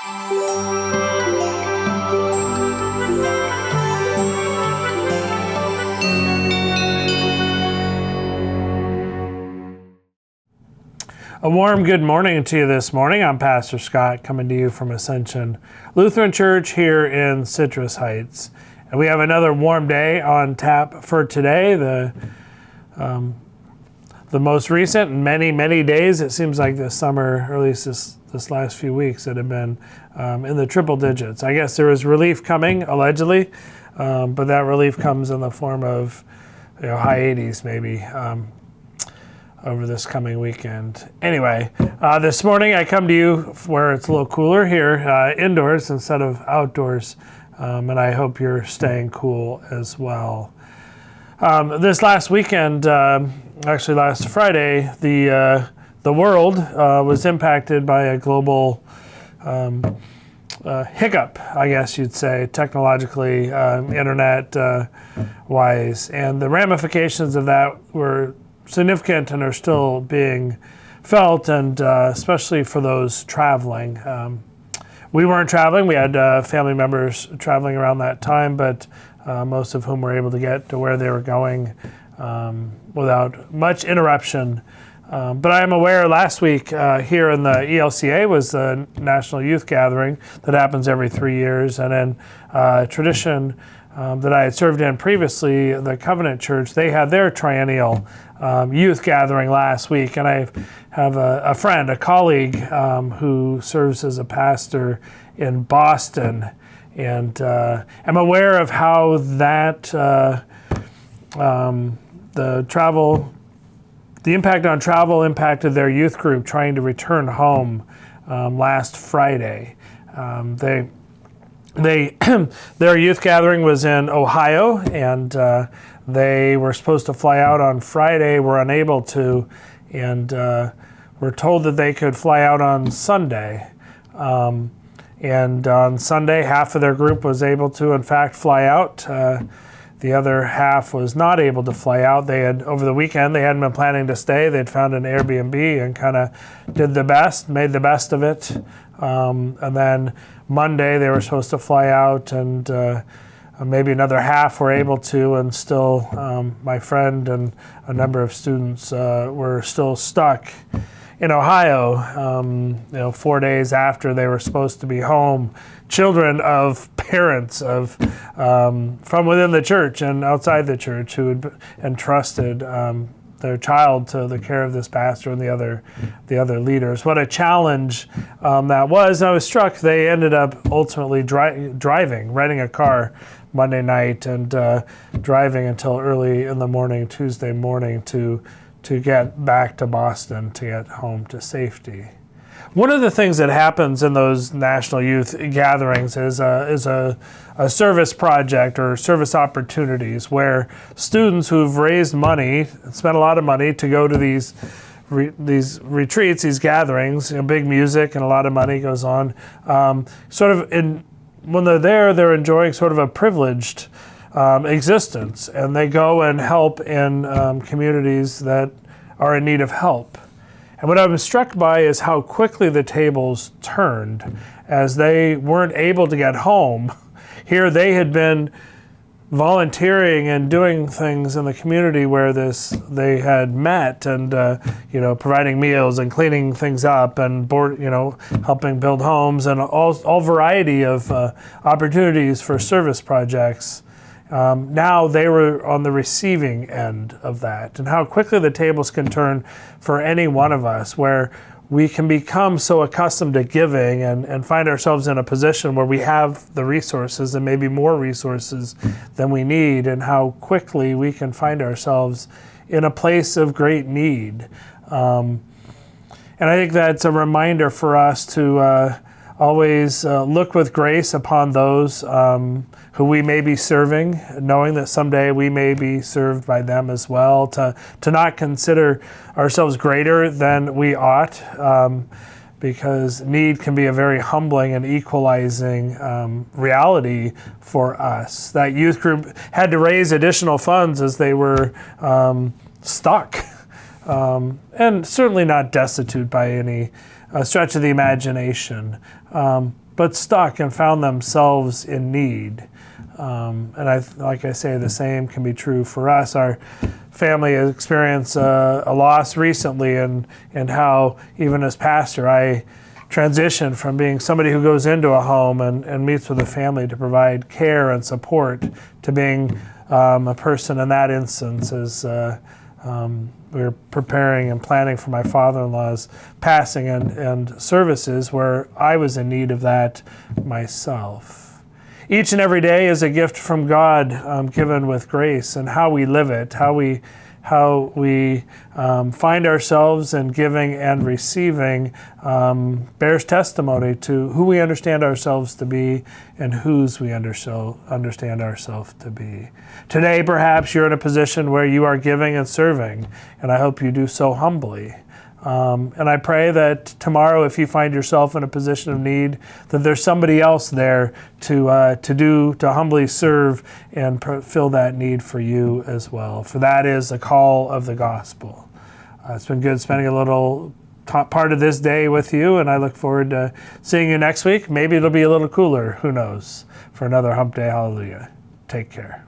A warm good morning to you this morning. I'm Pastor Scott coming to you from Ascension Lutheran Church here in Citrus Heights. And we have another warm day on tap for today, the most recent in many, many days. It seems like this summer, or at least this last few weeks, that have been in the triple digits. I guess there is relief coming, allegedly, but that relief comes in the form of high 80s maybe. Over this coming weekend. Anyway, this morning I come to you where it's a little cooler here, indoors instead of outdoors, and I hope you're staying cool as well. This last weekend, actually last Friday, the world was impacted by a global hiccup, I guess you'd say, technologically, internet-wise, and the ramifications of that were significant and are still being felt, and especially for those traveling. We weren't traveling. We had family members traveling around that time, but most of whom were able to get to where they were going without much interruption. But I am aware last week here in the ELCA was the National Youth Gathering that happens every 3 years, and in tradition that I had served in previously, the Covenant Church, they had their triennial youth gathering last week, and I have a friend, a colleague who serves as a pastor in Boston, and I'm aware of how that the impact on travel impacted their youth group trying to return home last Friday. Their youth gathering was in Ohio, and they were supposed to fly out on Friday, were unable to, and were told that they could fly out on Sunday. And on Sunday, half of their group was able to, in fact, fly out. The other half was not able to fly out. They had, over the weekend, they hadn't been planning to stay. They'd found an Airbnb and kind of made the best of it. And then Monday, they were supposed to fly out, and maybe another half were able to, and still my friend and a number of students were still stuck in Ohio, 4 days after they were supposed to be home. Children of parents of from within the church and outside the church who had entrusted their child to the care of this pastor and the other leaders. What a challenge that was. I was struck they ended up ultimately driving, renting a car Monday night and driving until early in the morning, Tuesday morning, to get back to Boston, to get home to safety. One of the things that happens in those national youth gatherings is a service project or service opportunities where students who've raised money, spent a lot of money to go to these retreats, these gatherings, big music and a lot of money goes on. When they're there, they're enjoying sort of a privileged existence, and they go and help in communities that are in need of help. And what I was struck by is how quickly the tables turned as they weren't able to get home. Here they had been volunteering and doing things in the community where they had met, and providing meals and cleaning things up and helping build homes and all variety of opportunities for service projects. Now they were on the receiving end of that, and how quickly the tables can turn for any one of us, where we can become so accustomed to giving and find ourselves in a position where we have the resources and maybe more resources than we need, and how quickly we can find ourselves in a place of great need. And I think that's a reminder for us to always look with grace upon those who we may be serving, knowing that someday we may be served by them as well, to not consider ourselves greater than we ought, because need can be a very humbling and equalizing reality for us. That youth group had to raise additional funds as they were stuck, and certainly not destitute by any stretch of the imagination. but stuck and found themselves in need. Like I say, the same can be true for us. Our family has experienced a loss recently, and how even as pastor, I transitioned from being somebody who goes into a home and meets with a family to provide care and support to being a person in that instance as we were preparing and planning for my father-in-law's passing and services where I was in need of that myself. Each and every day is a gift from God, given with grace, and how we live it, how we find ourselves in giving and receiving bears testimony to who we understand ourselves to be and whose we understand ourselves to be. Today, perhaps you're in a position where you are giving and serving, and I hope you do so humbly. And I pray that tomorrow, if you find yourself in a position of need, that there's somebody else there to humbly serve and fill that need for you as well. For that is the call of the gospel. It's been good spending a little part of this day with you, and I look forward to seeing you next week. Maybe it'll be a little cooler, who knows, for another Hump Day Hallelujah. Take care.